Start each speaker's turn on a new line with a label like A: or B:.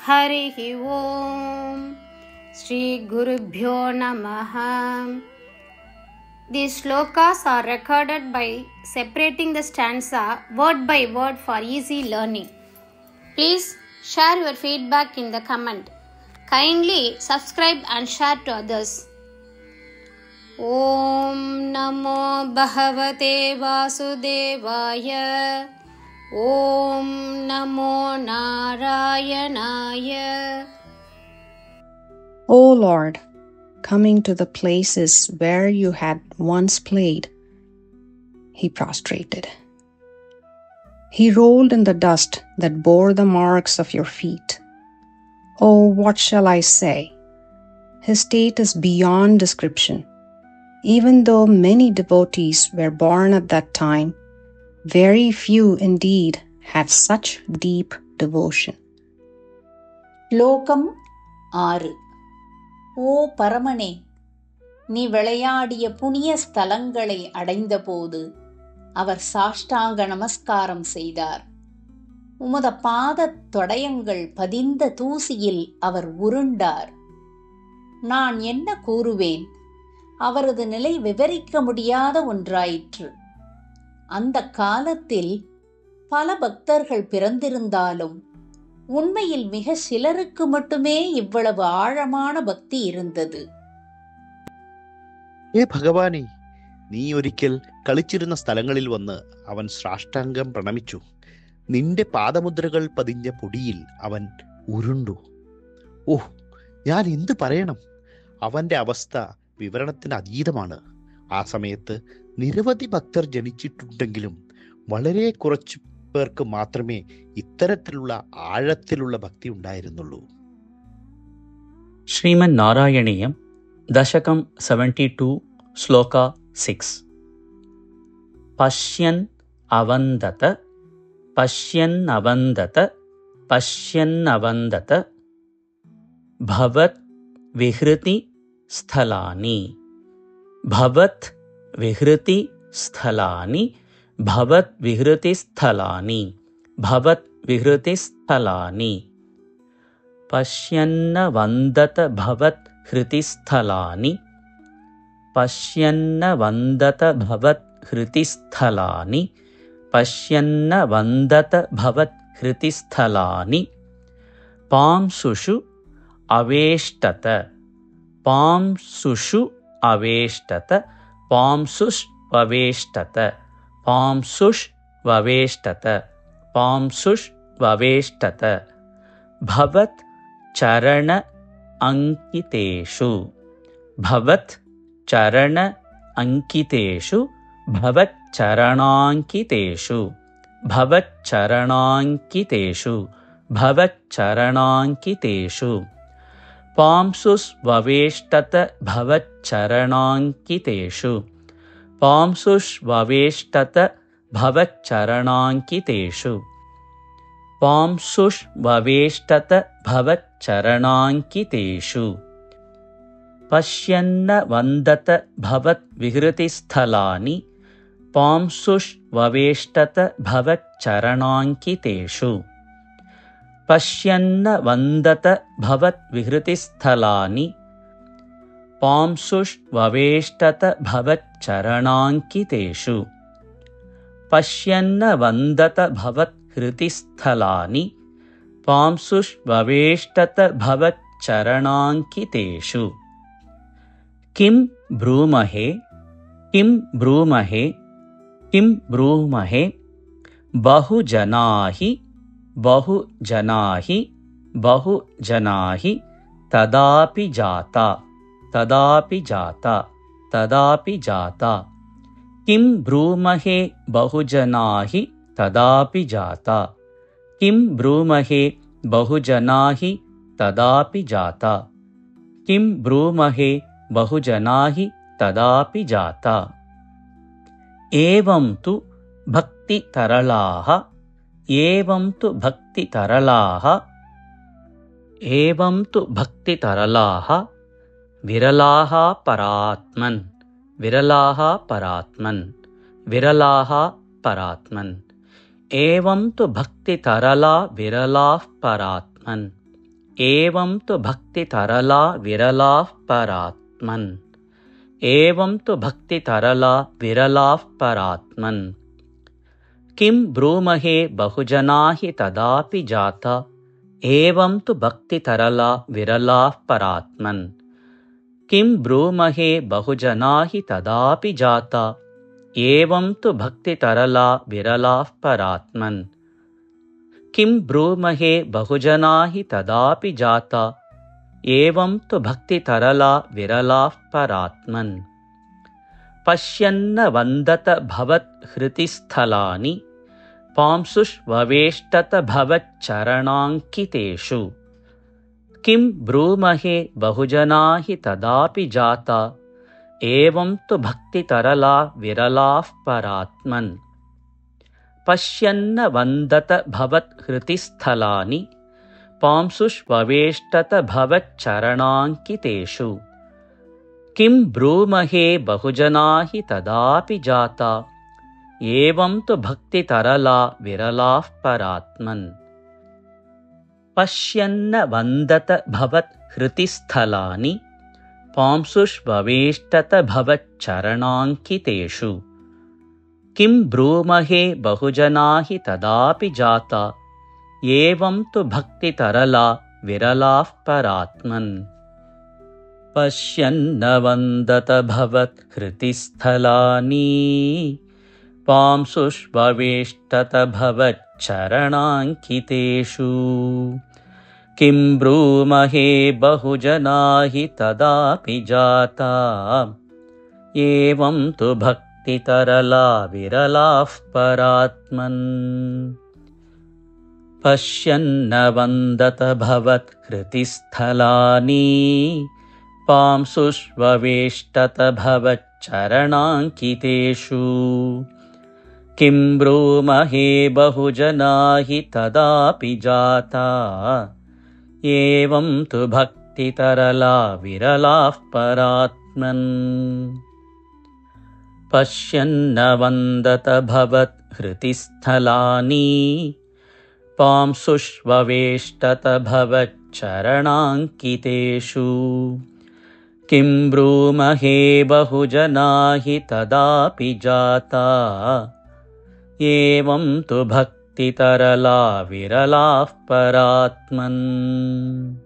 A: हरिः ओम श्री गुरुभ्यो नमः. These shlokas are recorded by separating the stanza word by word for easy learning. Please share your feedback in the comment. Kindly subscribe and share to others. Om Namo Bhagavate Vasudevaya. Om Namo Narayanaya.
B: O Lord, coming to the places where you had once played, he prostrated. He rolled in the dust that bore the marks of your feet. Oh, what shall I say? His state is beyond description. Even though many devotees were born at that time, very few indeed had such deep devotion.
C: லோகம் 6. ஓ பரமனே, நீ விளையாடிய புண்ணிய ஸ்தலங்களை அடைந்தபோது அவர் சாஷ்டாங்க நமஸ்காரம் செய்தார். உமது பாதத் தொடையங்கள் பதிந்த தூசியில் அவர் உருண்டார். நான் என்ன கூறுவேன்? அவரது நிலை விவரிக்க முடியாத ஒன்றாயிற்று. அந்த காலத்தில் பல பக்தர்கள் பிறந்திருந்தாலும் உண்மையில் மிக சிலருக்கு மட்டுமே இவ்வளவு ஆழமான பக்தி இருந்தது.
D: ഭഗവാനെ, നീ ഒരിക്കൽ കളിച്ചിരുന്ന സ്ഥലങ്ങളിൽ വന്ന് അവൻ സാഷ്ടാംഗം പ്രണമിച്ചു. നിന്റെ പാദമുദ്രകൾ പതിഞ്ഞ പൊടിയിൽ അവൻ ഉരുണ്ടു. ഓഹ്, ഞാൻ എന്ത് പറയണം? അവന്റെ അവസ്ഥ വിവരണത്തിന് അതീതമാണ്. ആ സമയത്ത് നിരവധി ഭക്തർ ജനിച്ചിട്ടുണ്ടെങ്കിലും വളരെ കുറച്ചു പേർക്ക് മാത്രമേ ഇത്തരത്തിലുള്ള ആഴത്തിലുള്ള ഭക്തി ഉണ്ടായിരുന്നുള്ളൂ.
E: ಶ್ರೀಮನ್ ನಾರಾಯಣೀಯಂ ದಶಕಂ 72 ಶ್ಲೋಕ 6. ಪಶ್ಯನ್ ಅವಂದತ ಪಶ್ಯನ್ನವಂದತ ಪಶ್ಯನ್ನವಂದತ ಭವತ್ ವಿಹೃತಿ ಸ್ಥಲಾನಿ ಭವತ್ ವಿಹೃತಿ ಸ್ಥಲಾನಿ ಭವತ್ ವಿಹೃತಿ ಸ್ಥಲಾನಿ ಭವತ್ ವಿಹೃತಿ ಸ್ಥಲಾನಿ ಪಶ್ಯನ್ನವಂದತ ಭವತ್ ಹೃತಿ ಸ್ಥಲಾನಿ ಪಶ್ಯನ್ನವಂದತ ಭವತ್ ಹೃತಿ ಸ್ಥಲಾನಿ ಪಶ್ಯನ್ನವಂದತ ಭವತ್ ಹೃತಿ ಸ್ಥಲಾನಿ ಪಾಂಸುಷು ಅವೇಷ್ಟತ ಪಾಂಸುಷು ಅವೇಷ್ಟತ ಪಾಂಸುಷ್ ವವೇಷ್ಟತ ಪಾಂಸುಷ್ ವವೇಷ್ಟತ ಪಾಂಸುಷ್ ವವೇಷ್ಟತ ಭವತ್ ಚರಣ ಅಂಕಿತೇಷು ಭವತ್ ಚರಣ ಅಂಕಿತೇಷು ಭವತ್ ಚರಣಾಂಕಿತೇಷು ಭವತ್ ಚರಣಾಂಕಿತೇಷು ಭವತ್ ಚರಣಾಂಕಿತೇಷು ಪಾಂಸುಸ್ ವವೇಷ್ಟತ ಭವತ್ ಚರಣಾಂಕಿತೇಷು ಪಾಂಸುಷ್ ವವೇಷ್ಟತ ಭವತ್ ಚರಣಾಂಕಿತೇಷು ಪಾಂಸುಷ್ ವವೇಷ್ಟತ ಭವತ್ ಚರಣಾಂಕಿತೇಷು ಪಶ್ಯನ್ನ ವಂದತ ಭವತ್ ವಿಹೃತಿ ಸ್ಥಲಾನಿ ಪಾಂಸುಷ್ ವವೇಷ್ಟತ ಭವತ್ ಚರಣಾಂಕಿತೇಷು ಪಶ್ಯನ್ನ ವಂದತ ಭವತ್ ವಿಹೃತಿ ಸ್ಥಲಾನಿ ಪಾಂಸುಷ್ ವವೇಷ್ಟತ ಭವತ್ ಚರಣಾಂಕಿತೇಷು ಪಶ್ಯನ್ನ ವಂದತ ಭವತ್ ಹೃತಿ ಸ್ಥಲಾನಿ ಪಾಂಸುಷ್ ವವೇಷ್ಟತ ಭವತ್ ಚರಣಾಂಕಿತೇಷು ಕಿಂ ಬ್ರೂಮಹೇ ಕಿಂ ಬ್ರೂಮಹೇ ಕಿಂ ಬ್ರೂಮಹೇ ಬಹುಜನಾಹಿ ಬಹುಜನಾಹಿ ಬಹುಜನಾಹಿ ತದಾಪಿ ಜಾತಾ ತದಾಪಿ ಜಾತಾ ತದಾಪಿ ಜಾತಾ ಕಿಂ ಬ್ರೂಮಹೇ ಬಹುಜನಾಹಿ ತದಾಪಿ ಜಾತಾ ಕಿಂ ಬ್ರೂಮಹೇ ಬಹುಜನಾಹಿ ತದಾಪಿ ಜಾತಾ ಕಿಂ ಬ್ರೂಮಹೇ ಬಹುಜನಾಹಿ ತದಾಪಿ ಜಾತಾ ಏವಂ ತು ಭಕ್ತಿ ತರಳಾಃ ಏವಂ ತು ಭಕ್ತಿ ತರಳಾಃ ಏವಂ ತು ಭಕ್ತಿ ತರಳಾಃ ವಿರಲಾಃ ಪರಾತ್ಮನ್ ವಿರಲಾಃ ಪರಾತ್ಮನ್ ವಿರಲಾಃ ಪರಾತ್ಮನ್ ಏವಂ ತು ಭಕ್ತಿ ತರಲಾ ವಿರಲಾಃ ಪರಾತ್ಮನ್ एवं तु भक्तितरला विरलाः परात्मन्। एवं तु भक्तितरला विरलाः परात्मन्। किं ब्रूमहे बहुजना हि तदापि जाता। एवं तु भक्तितरला विरलाः परात्मन्। किं ब्रूमहे बहुजना हि तदापि जाता। एवं तु भक्तितरला विरलाः परात्मन्। किं ब्रूमहे बहुजना हि तदापि जाता। एवं तु भक्तितरला विरलाः परात्मन्। पश्यन्न वन्दत भवत्हृतिस्थलानि पांसुष्ववेष्टत भवच्चरणाङ्कितेषु। किं ब्रूमहे बहुजना हि तदापि जाता। एवं तु भक्तितरला विरलाः परात्मन्। पश्यन्न वन्दत भवत्हृतिस्थलानि पांसुष्ववेष्टत भवच्चरणाङ्कितेषु। किं ब्रूमहे बहुजना हि तदापि जाता। एवं तु भक्तितरला विरलाः परात्मन्। पश्यन्न वन्दत भवत्हृतिस्थलानि पांसुष्ववेष्टत भवच्चरणाङ्कितेषु। किं ब्रूमहे बहुजना हि तदापि जाता। एवं तु भक्तितरला विरलाः परात्मन्। पश्यन्न वन्दत भवत्हृतिस्थलानि पांसुष्ववेष्टत भवच्चरणाङ्कितेषु। किं ब्रूमहे बहुजना हि तदापि जाता। एवं तु भक्तितरला विरलाः परात्मन्। पश्यन्न वन्दत भवत्हृतिस्थलानि पांसुष्ववेष्टत भवच्चरणाङ्कितेषु। किं ब्रूमहे बहुजना हि तदापि जाता। एवं तु भक्तितरला विरलाः परात्मन्। पश्यन्न वन्दत भवत्हृतिस्थलानि पांसुष्ववेष्टत भवच्चरणाङ्कितेषु। किं ब्रूमहे बहुजना हि तदापि जाता। एवं तु भक्तितरला विरलाः परात्मन्।